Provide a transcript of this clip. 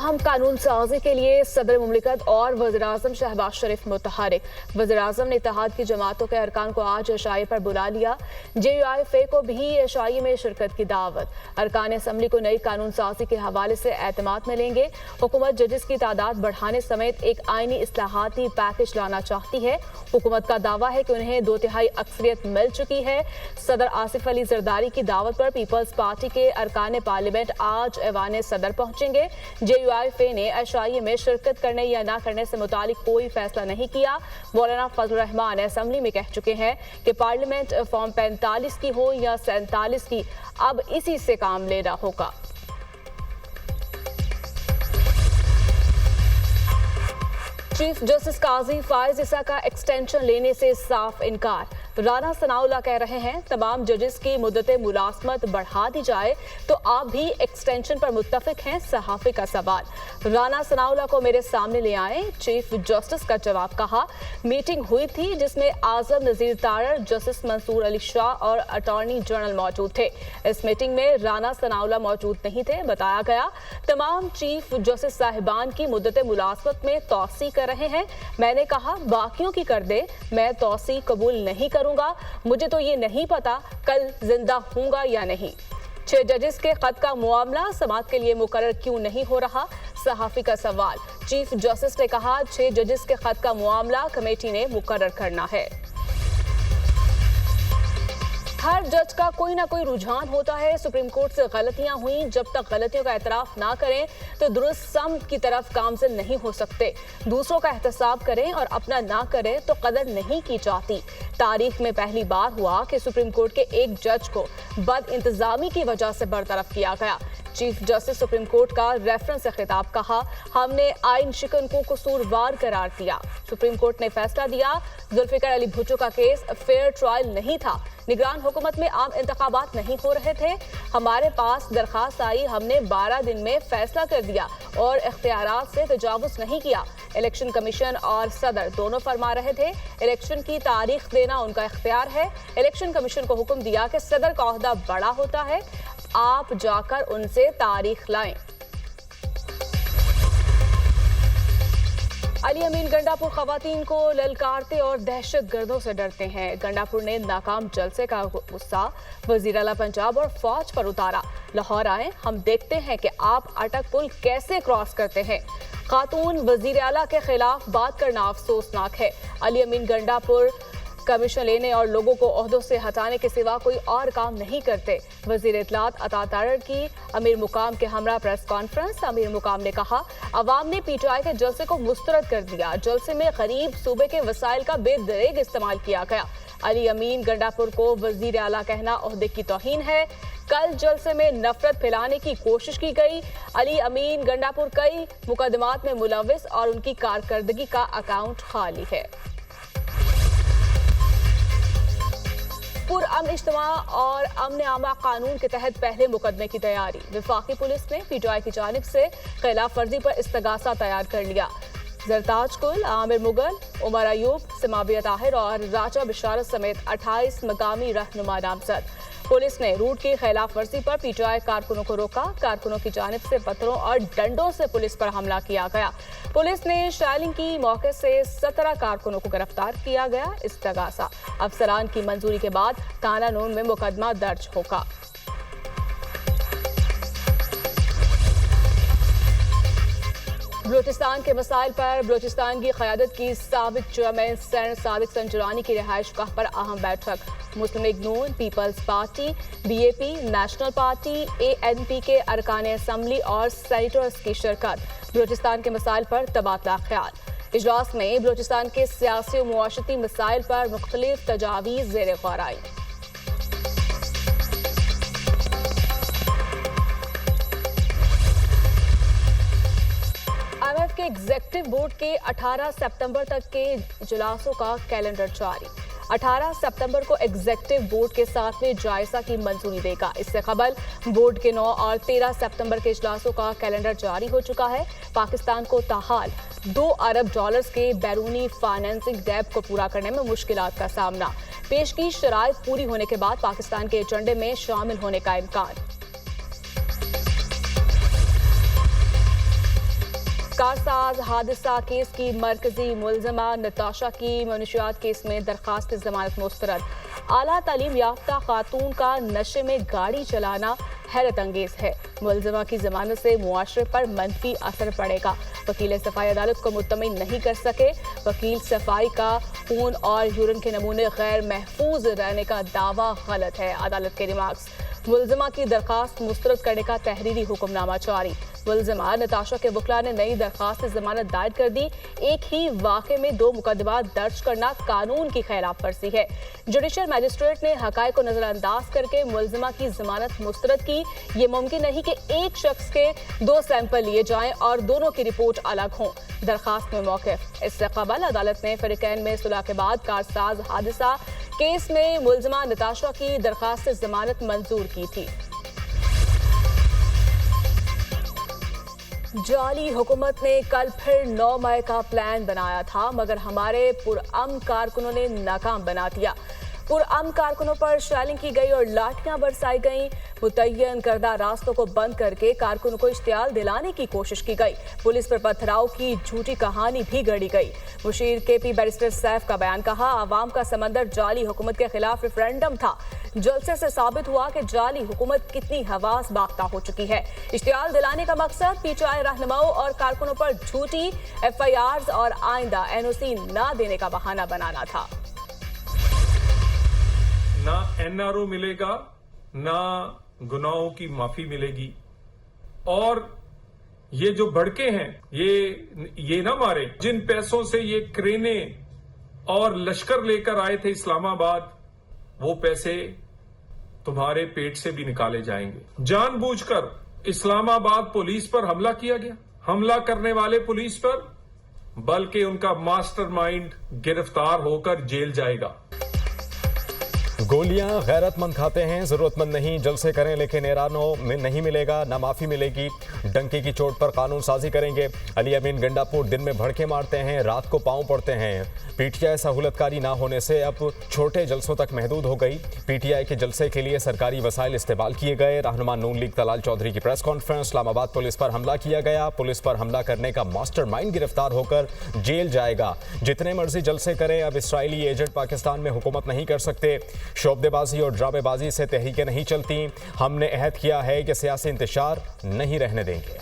अहम कानून साजी के लिए सदर मुमलिकत और वज़ीर-ए-आज़म शहबाज शरीफ मुतहरिक। वज़ीर-ए-आज़म ने इत्तेहाद की जमातों के अरकान को आज एशाई पर बुला लिया। JUIFA को भी एशाई में शिरकत की दावत। अरकान असम्बली को नई कानून साजी के हवाले से एतमाद में लेंगे। हुकूमत जजेस की तादाद बढ़ाने समेत एक आईनी इस्लाहाती पैकेज लाना चाहती है। हुकूमत का दावा है कि उन्हें 2/3 अक्सरियत मिल चुकी है। सदर आसिफ अली जरदारी की दावत पर पीपल्स पार्टी के अरकान पार्लियामेंट आज ऐवान सदर पहुंचेंगे। JUIFA ने एशाई में शिरकत करने या ना करने से मुतालिक कोई फैसला नहीं किया। मौलाना फजल रहमान असम्बली में कह चुके हैं कि पार्लियामेंट फॉर्म 45 की हो या 47 की, अब इसी से काम लेना होगा। चीफ जस्टिस काजी फायज ईसा का एक्सटेंशन लेने से साफ इनकार। राना सनाउल्लाह कह रहे हैं तमाम जजेस की मुद्दत मुलाजमत बढ़ा दी जाए तो आप भी एक्सटेंशन पर मुत्तफिक हैं। सहाफ़ी का सवाल। राना सनाउल्लाह को मेरे सामने ले आए, चीफ जस्टिस का जवाब। कहा मीटिंग हुई थी जिसमें आजम नजीर तारड़, जस्टिस मंसूर अली शाह और अटॉर्नी जनरल मौजूद थे। इस मीटिंग में राना सनाउल्लाह मौजूद नहीं थे। बताया गया तमाम चीफ जस्टिस साहिबान की मुद्दत मुलाजमत में तौसी कर रहे हैं। मैंने कहा बाकियों की कर दे, मैं तौसी कबूल नहीं करूंगा। मुझे तो ये नहीं पता कल जिंदा हूंगा या नहीं। 6 जजेस के खत का मुआमला समाअत के लिए मुकर्रर क्यों नहीं हो रहा? सहाफ़ी का सवाल। चीफ जस्टिस ने कहा 6 जजेस के खत का मुआमला कमेटी ने मुकर्रर करना है। हर जज का कोई ना कोई रुझान होता है। सुप्रीम कोर्ट से गलतियां हुई, जब तक गलतियों का एतराफ ना करें तो दुरुस्त सम की तरफ गामज़न नहीं हो सकते। दूसरों का एहतसाब करें और अपना ना करें तो कदर नहीं की जाती। तारीख में पहली बार हुआ कि सुप्रीम कोर्ट के एक जज को बद इंतजामी की वजह से बरतरफ किया गया। चीफ जस्टिस सुप्रीम कोर्ट का रेफरेंस से खिताब। कहा हमने आइन शिकन को कसूरवार करार दिया। सुप्रीम कोर्ट ने फैसला दिया जुल्फिकार अली भुट्टो का केस फेयर ट्रायल नहीं था। निगरान हुकूमत में आम इंतखाबात नहीं हो रहे थे। हमारे पास दरखास्त आई, हमने 12 दिन में फैसला कर दिया और इख्तियारात से तजावुज नहीं किया। इलेक्शन कमीशन और सदर दोनों फरमा रहे थे इलेक्शन की तारीख देना उनका इख्तियार है। इलेक्शन कमीशन को हुक्म दिया कि सदर का ओहदा बड़ा होता है, आप जाकर उनसे तारीख लाएं। अली अमीन गंडापुर खवातीन को ललकारते और दहशत गर्दों से डरते हैं। गंडापुर ने नाकाम जलसे का गुस्सा वजीर आला पंजाब और फौज पर उतारा। लाहौर आए, हम देखते हैं कि आप अटक पुल कैसे क्रॉस करते हैं। खातून वजीर आला के खिलाफ बात करना अफसोसनाक है। अली अमीन गंडापुर कमीशन लेने और लोगों को ओहदों से हटाने के सिवा कोई और काम नहीं करते। वजीर इत्तलात अता तारड़ की अमीर मुकाम के हमरा प्रेस कॉन्फ्रेंस। अमीर मुकाम ने कहा अवाम ने PTI के जलसे को मुस्तरद कर दिया। जलसे में गरीब सूबे के वसाइल का बेदरेग इस्तेमाल किया गया। अली अमीन गंडापुर को वजीर आला कहना ओहदे की तौहीन है। कल जलसे में नफरत फैलाने की कोशिश की गई। अली अमीन गंडापुर कई मुकदमात में मुलविस और उनकी कारकर्दगी का अकाउंट खाली है। पुरअमन इज्तिमा और अमन आमा कानून के तहत पहले मुकदमे की तैयारी। वफाकी पुलिस ने PTI की जानिब से खिलाफ वर्जी पर इस्तगासा तैयार कर लिया। जरताज कुल, आमिर मुगल, उमर अयूब, सिमाबिया ताहिर और राजा बिशारत समेत 28 मकामी रहनुमा नामजद। पुलिस ने रूट की खिलाफ वर्जी पर PTI कारकुनों को रोका। कारकुनों की जानिब से पत्थरों और डंडों से पुलिस पर हमला किया गया। पुलिस ने शायलिंग की मौके से 17 कारकुनों को गिरफ्तार किया गया। इस्तगासा अफसरान की मंजूरी के बाद कानून में मुकदमा दर्ज होगा। बलूचिस्तान के मसाइल पर बलूचिस्तान की क़यादत की साबिक चेयरमैन सैन सादिक संजरानी की रिहाइशगाह पर अहम बैठक। मुस्लिम लीग नून, पीपल्स पार्टी, BAP, नेशनल पार्टी, ANP के अरकान असम्बली और सेनेटर्स की शिरकत। बलूचिस्तान के मसाइल पर तबादला ख्याल। इजलास में बलूचिस्तान के सियासी और मुआशरती मसाइल पर मुख्तलिफ तजावीज़ ज़ेर गौर आई। IMF के एग्जीक्यूटिव बोर्ड के 18 सितंबर तक के इजलासों का कैलेंडर जारी। 18 सितंबर को एग्जीक्यूटिव बोर्ड के 7वें जायजा की मंजूरी देगा। इससे कबल बोर्ड के 9 और 13 सितंबर के इजलासों का कैलेंडर जारी हो चुका है। पाकिस्तान को ताहाल $2 अरब के बैरूनी फाइनेंसिंग गैप को पूरा करने में मुश्किलात का सामना। पेश की शराइत पूरी होने के बाद पाकिस्तान के एजेंडे में शामिल होने का इम्कान। कारसाज हादसा केस की मरकजी मुलजमा नताशा की मनशियात केस में दरखास्त जमानत मुस्तरद। आला तालीम याफ्ता खातून का नशे में गाड़ी चलाना हैरत अंगेज है। मुलजमा की जमानत से मुआशरे पर मनफी असर पड़ेगा। वकील सफाई अदालत को मुत्तमिन नहीं कर सके। वकील सफाई का खून और यूरिन के नमूने गैर महफूज रहने का दावा गलत है। अदालत के रिमार्क्स। मुलजमा की दरखास्त मुस्तरद करने का तहरीरी हुक्मनामा जारी। मुलजमा नताशा के वकला ने नई दरखास्त जमानत दायर कर दी। एक ही वाक़े में 2 मुकदमात दर्ज करना कानून की खिलाफ वर्जी है। जुडिशल मजिस्ट्रेट ने हकायक को नजरअंदाज करके मुलजमा की जमानत मुस्तरद की। ये मुमकिन नहीं कि एक शख्स के 2 सैंपल लिए जाएं और दोनों की रिपोर्ट अलग हों। दरखास्त में मौक़िफ़। इससे कबल अदालत ने फरीकैन में सुलह के बाद कारसाज हादसा केस में मुलजमा नताशा की दरखास्त जमानत मंजूर की थी। जाली हुकूमत ने कल फिर 9 मई का प्लान बनाया था, मगर हमारे पुरअमन कारकुनों ने नाकाम बना दिया। पुरअमन कारकुनों पर शेलिंग की गई और लाठियां बरसाई गईं। मुतय्यन करदा रास्तों को बंद करके कारकुनों को इश्तियाल दिलाने की कोशिश की गई। पुलिस पर पथराव की झूठी कहानी भी गढ़ी गई। मुशीर केपी बैरिस्टर सैफ का बयान कहा, आवाम का समंदर जाली हुकूमत के खिलाफ रेफरेंडम था। जलसे से साबित हुआ कि जाली हुकूमत कितनी हवास बाख्ता हो चुकी है। इश्तियाल दिलाने का मकसद पीटीआई रहनुमाओं और कारकुनों पर झूठी FIRs और आइंदा NOC न देने का बहाना बनाना था। ना NRO मिलेगा, ना गुनाहों की माफी मिलेगी। और ये जो भड़के हैं ये ना मारे। जिन पैसों से ये क्रेने और लश्कर लेकर आए थे इस्लामाबाद, वो पैसे तुम्हारे पेट से भी निकाले जाएंगे। जानबूझकर इस्लामाबाद पुलिस पर हमला किया गया। हमला करने वाले पुलिस पर, बल्कि उनका मास्टरमाइंड गिरफ्तार होकर जेल जाएगा। गोलियां गैरतमंद खाते हैं, जरूरतमंद नहीं। जलसे करें लेकिन ईरानों में नहीं मिलेगा, ना माफी मिलेगी। डंके की चोट पर कानून साजी करेंगे। अली अमीन गंडापुर दिन में भड़के मारते हैं, रात को पांव पड़ते हैं। पीटीआई सहूलतकारी ना होने से अब छोटे जलसों तक महदूद हो गई। पीटीआई के जलसे के लिए सरकारी वसाइल इस्तेमाल किए गए। रहनुमा नून लीग तलाल चौधरी की प्रेस कॉन्फ्रेंस। इस्लामाबाद पुलिस पर हमला किया गया। पुलिस पर हमला करने का मास्टरमाइंड गिरफ्तार होकर जेल जाएगा। जितने मर्जी जलसे करें, अब इसराइली एजेंट पाकिस्तान में हुकूमत नहीं कर सकते। शोबदेबाजी और ड्रामेबाजी से तहरीकें नहीं चलती। हमने अहद किया है कि सियासी इंतशार नहीं रहने देंगे।